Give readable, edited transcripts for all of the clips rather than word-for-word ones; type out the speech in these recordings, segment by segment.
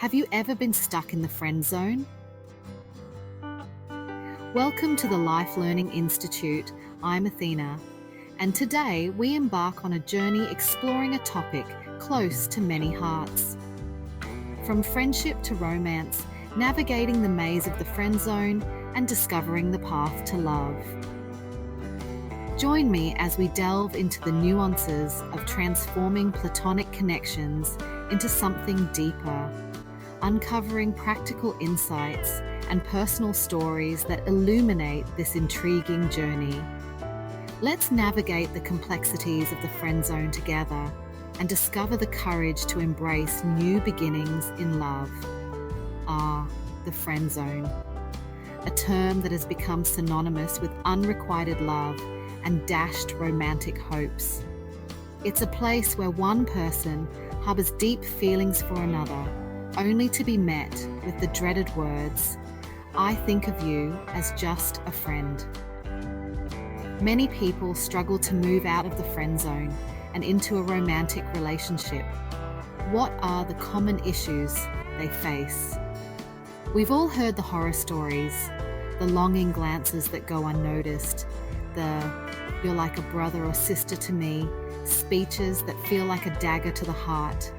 Have you ever been stuck in the friend zone? Welcome to the Life Learning Institute. I'm Athena, and today we embark on a journey exploring a topic close to many hearts. From friendship to romance, navigating the maze of the friend zone and discovering the path to love. Join me as we delve into the nuances of transforming platonic connections into something deeper, uncovering practical insights and personal stories that illuminate this intriguing journey. Let's navigate the complexities of the friend zone together and discover the courage to embrace new beginnings in love. The friend zone, a term that has become synonymous with unrequited love and dashed romantic hopes. It's a place where one person harbors deep feelings for another, only to be met with the dreaded words, "I think of you as just a friend." Many people struggle to move out of the friend zone and into a romantic relationship. What are the common issues they face? We've all heard the horror stories, the longing glances that go unnoticed, the "you're like a brother or sister to me" speeches that feel like a dagger to the heart,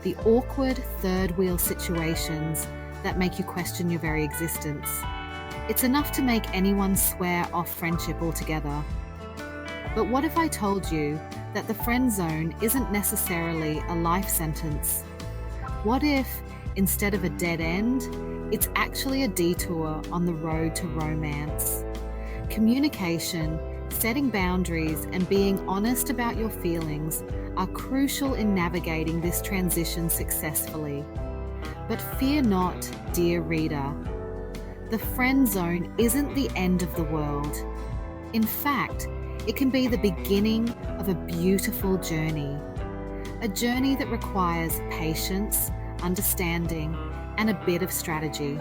the awkward third wheel situations that make you question your very existence. It's enough to make anyone swear off friendship altogether. But what if I told you that the friend zone isn't necessarily a life sentence? What if, instead of a dead end, it's actually a detour on the road to romance? Communication, setting boundaries, and being honest about your feelings are crucial in navigating this transition successfully. But fear not, dear reader. The friend zone isn't the end of the world. In fact, it can be the beginning of a beautiful journey. A journey that requires patience, understanding, and a bit of strategy.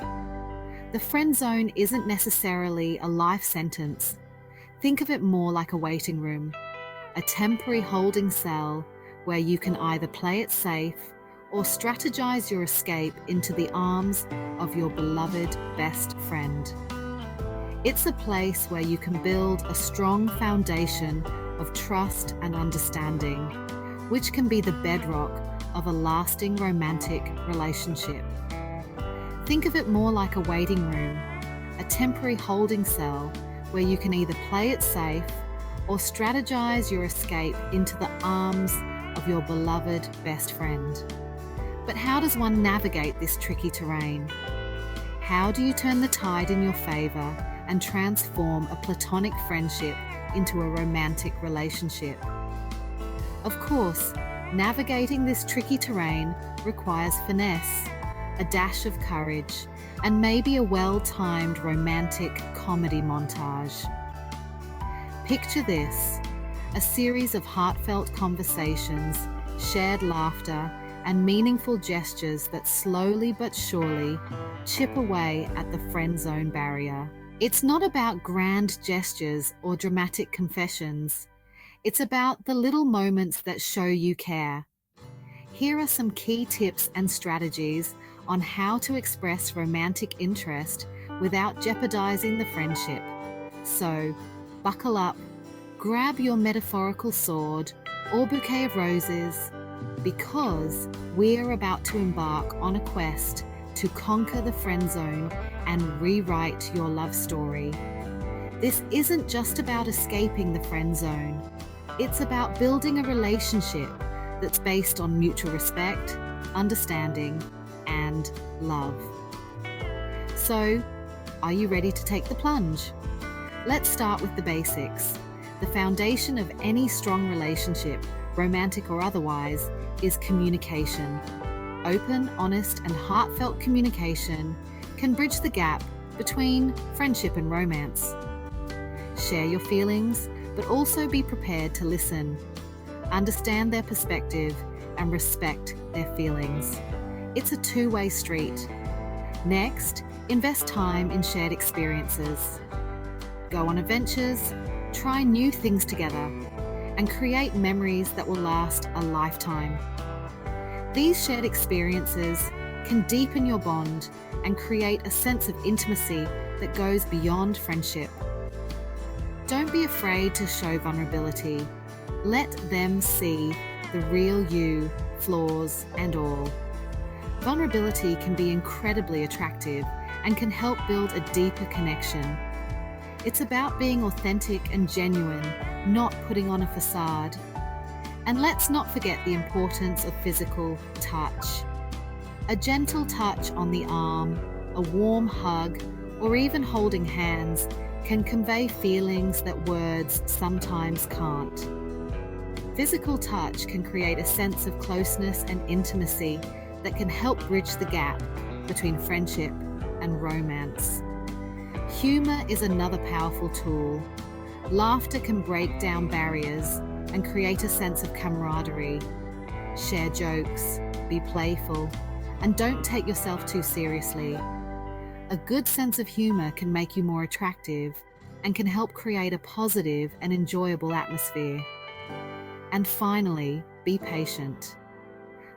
The friend zone isn't necessarily a life sentence. Think of it more like a waiting room, a temporary holding cell where you can either play it safe or strategize your escape into the arms of your beloved best friend. It's a place where you can build a strong foundation of trust and understanding, which can be the bedrock of a lasting romantic relationship. Think of it more like a waiting room, a temporary holding cell where you can either play it safe or strategize your escape into the arms of your beloved best friend. But how does one navigate this tricky terrain? How do you turn the tide in your favor and transform a platonic friendship into a romantic relationship? Of course, navigating this tricky terrain requires finesse, a dash of courage, and maybe a well-timed romantic comedy montage. Picture this: a series of heartfelt conversations, shared laughter, and meaningful gestures that slowly but surely chip away at the friend zone barrier. It's not about grand gestures or dramatic confessions. It's about the little moments that show you care. Here are some key tips and strategies on how to express romantic interest without jeopardizing the friendship. So, buckle up, grab your metaphorical sword or bouquet of roses, because we're about to embark on a quest to conquer the friend zone and rewrite your love story. This isn't just about escaping the friend zone. It's about building a relationship that's based on mutual respect, understanding, and love. So, are you ready to take the plunge? Let's start with the basics. The foundation of any strong relationship, romantic or otherwise, is communication. Open, honest, and heartfelt communication can bridge the gap between friendship and romance. Share your feelings, but also be prepared to listen. Understand their perspective and respect their feelings. It's a two-way street. Next, invest time in shared experiences. Go on adventures, try new things together, and create memories that will last a lifetime. These shared experiences can deepen your bond and create a sense of intimacy that goes beyond friendship. Don't be afraid to show vulnerability. Let them see the real you, flaws and all. Vulnerability can be incredibly attractive and can help build a deeper connection. It's about being authentic and genuine, not putting on a facade. And let's not forget the importance of physical touch. A gentle touch on the arm, a warm hug, or even holding hands can convey feelings that words sometimes can't. Physical touch can create a sense of closeness and intimacy that can help bridge the gap between friendship and romance. Humor is another powerful tool. Laughter can break down barriers and create a sense of camaraderie. Share jokes, be playful, and don't take yourself too seriously. A good sense of humor can make you more attractive and can help create a positive and enjoyable atmosphere. And finally, be patient.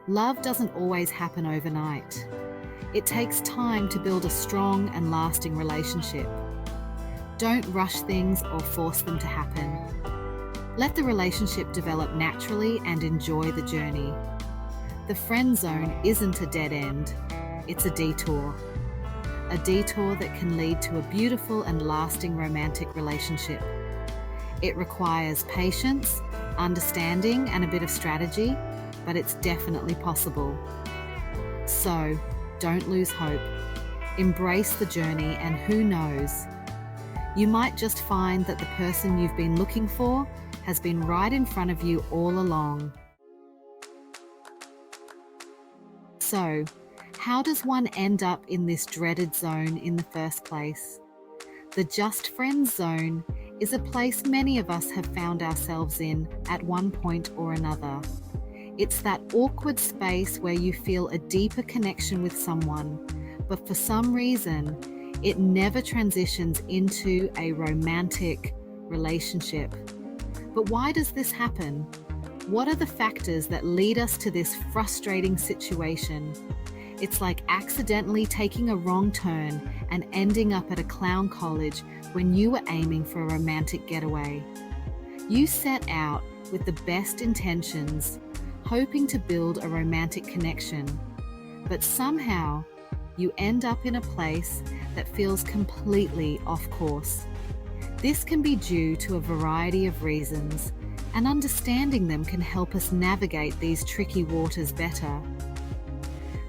Love doesn't always happen overnight. It takes time to build a strong and lasting relationship. Don't rush things or force them to happen. Let the relationship develop naturally and enjoy the journey. The friend zone isn't a dead end, it's a detour. A detour that can lead to a beautiful and lasting romantic relationship. It requires patience, understanding, and a bit of strategy, but it's definitely possible. So, don't lose hope. Embrace the journey, and who knows, you might just find that the person you've been looking for has been right in front of you all along. So, how does one end up in this dreaded zone in the first place? The just friends zone is a place many of us have found ourselves in at one point or another. It's that awkward space where you feel a deeper connection with someone, but for some reason, it never transitions into a romantic relationship. But why does this happen? What are the factors that lead us to this frustrating situation? It's like accidentally taking a wrong turn and ending up at a clown college when you were aiming for a romantic getaway. You set out with the best intentions, hoping to build a romantic connection, but somehow you end up in a place that feels completely off course. This can be due to a variety of reasons, and understanding them can help us navigate these tricky waters better.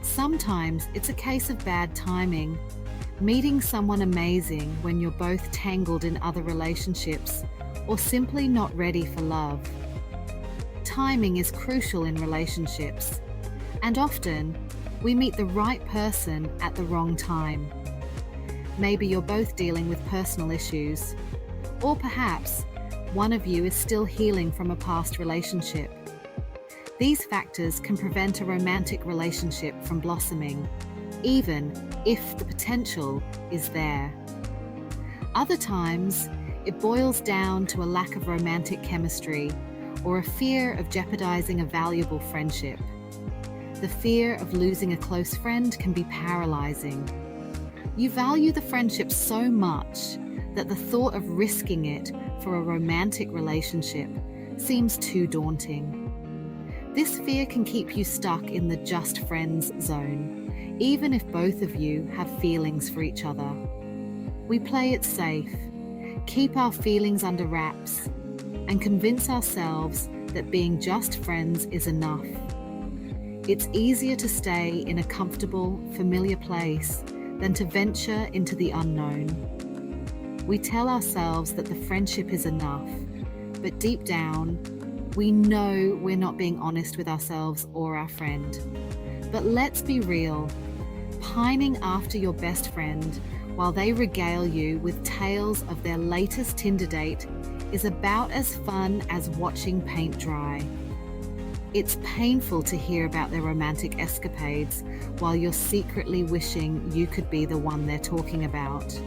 Sometimes it's a case of bad timing, meeting someone amazing when you're both tangled in other relationships, or simply not ready for love. Timing is crucial in relationships, and often we meet the right person at the wrong time. Maybe you're both dealing with personal issues, or perhaps one of you is still healing from a past relationship. These factors can prevent a romantic relationship from blossoming, even if the potential is there. Other times, it boils down to a lack of romantic chemistry or a fear of jeopardizing a valuable friendship. The fear of losing a close friend can be paralyzing. You value the friendship so much that the thought of risking it for a romantic relationship seems too daunting. This fear can keep you stuck in the just friends zone, even if both of you have feelings for each other. We play it safe, keep our feelings under wraps, and convince ourselves that being just friends is enough. It's easier to stay in a comfortable, familiar place than to venture into the unknown. We tell ourselves that the friendship is enough, but deep down, we know we're not being honest with ourselves or our friend. But let's be real. Pining after your best friend while they regale you with tales of their latest Tinder date is about as fun as watching paint dry. It's painful to hear about their romantic escapades while you're secretly wishing you could be the one they're talking about.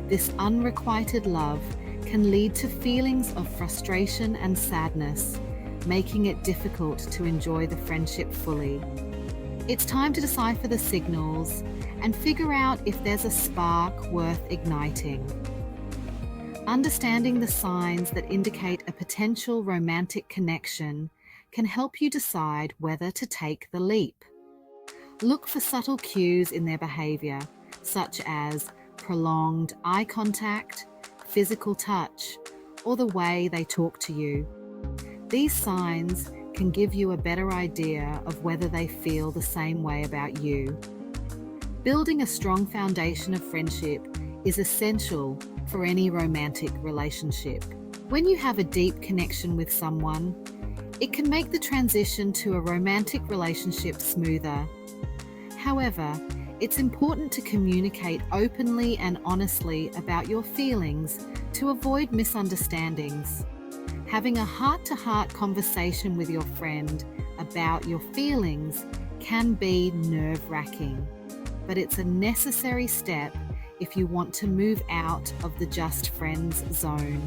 This unrequited love can lead to feelings of frustration and sadness, making it difficult to enjoy the friendship fully. It's time to decipher the signals and figure out if there's a spark worth igniting. Understanding the signs that indicate a potential romantic connection can help you decide whether to take the leap. Look for subtle cues in their behavior, such as prolonged eye contact, physical touch, or the way they talk to you. These signs can give you a better idea of whether they feel the same way about you. Building a strong foundation of friendship is essential for any romantic relationship. When you have a deep connection with someone, it can make the transition to a romantic relationship smoother. However, it's important to communicate openly and honestly about your feelings to avoid misunderstandings. Having a heart-to-heart conversation with your friend about your feelings can be nerve-wracking, but it's a necessary step if you want to move out of the just friends zone.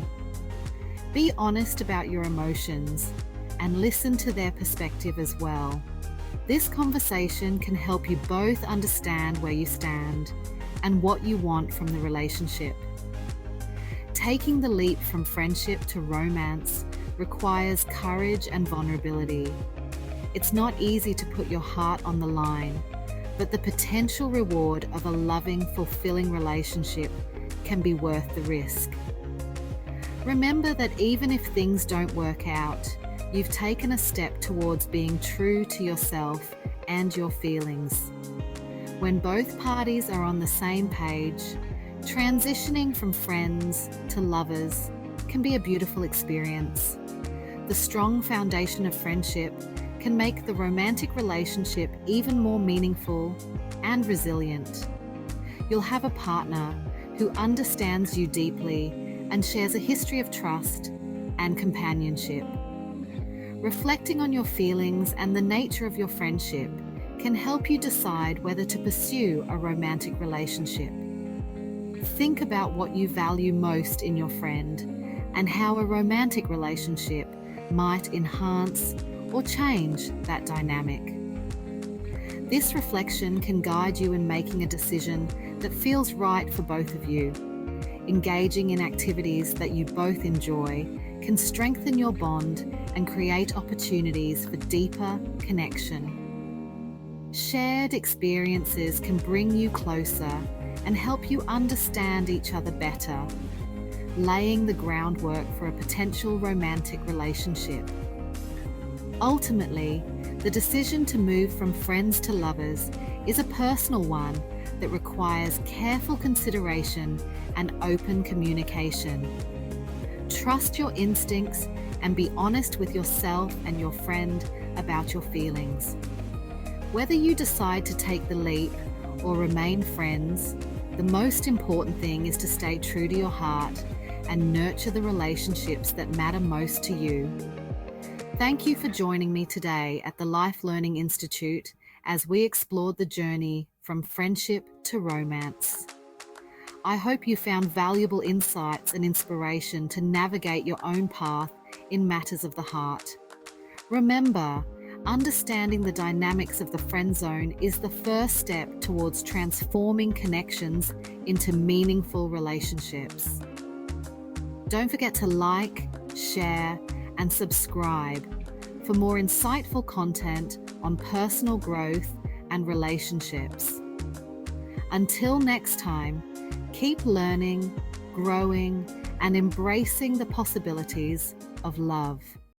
Be honest about your emotions and listen to their perspective as well. This conversation can help you both understand where you stand and what you want from the relationship. Taking the leap from friendship to romance requires courage and vulnerability. It's not easy to put your heart on the line, but the potential reward of a loving, fulfilling relationship can be worth the risk. Remember that even if things don't work out, you've taken a step towards being true to yourself and your feelings. When both parties are on the same page, transitioning from friends to lovers can be a beautiful experience. The strong foundation of friendship can make the romantic relationship even more meaningful and resilient. You'll have a partner who understands you deeply and shares a history of trust and companionship. Reflecting on your feelings and the nature of your friendship can help you decide whether to pursue a romantic relationship. Think about what you value most in your friend and how a romantic relationship might enhance or change that dynamic. This reflection can guide you in making a decision that feels right for both of you. Engaging in activities that you both enjoy can strengthen your bond and create opportunities for deeper connection. Shared experiences can bring you closer and help you understand each other better, laying the groundwork for a potential romantic relationship. Ultimately, the decision to move from friends to lovers is a personal one that requires careful consideration and open communication. Trust your instincts and be honest with yourself and your friend about your feelings. Whether you decide to take the leap or remain friends, the most important thing is to stay true to your heart and nurture the relationships that matter most to you. Thank you for joining me today at the Life Learning Institute as we explored the journey from friendship to romance. I hope you found valuable insights and inspiration to navigate your own path in matters of the heart. Remember, understanding the dynamics of the friend zone is the first step towards transforming connections into meaningful relationships. Don't forget to like, share, and subscribe for more insightful content on personal growth and relationships. Until next time, keep learning, growing, and embracing the possibilities of love.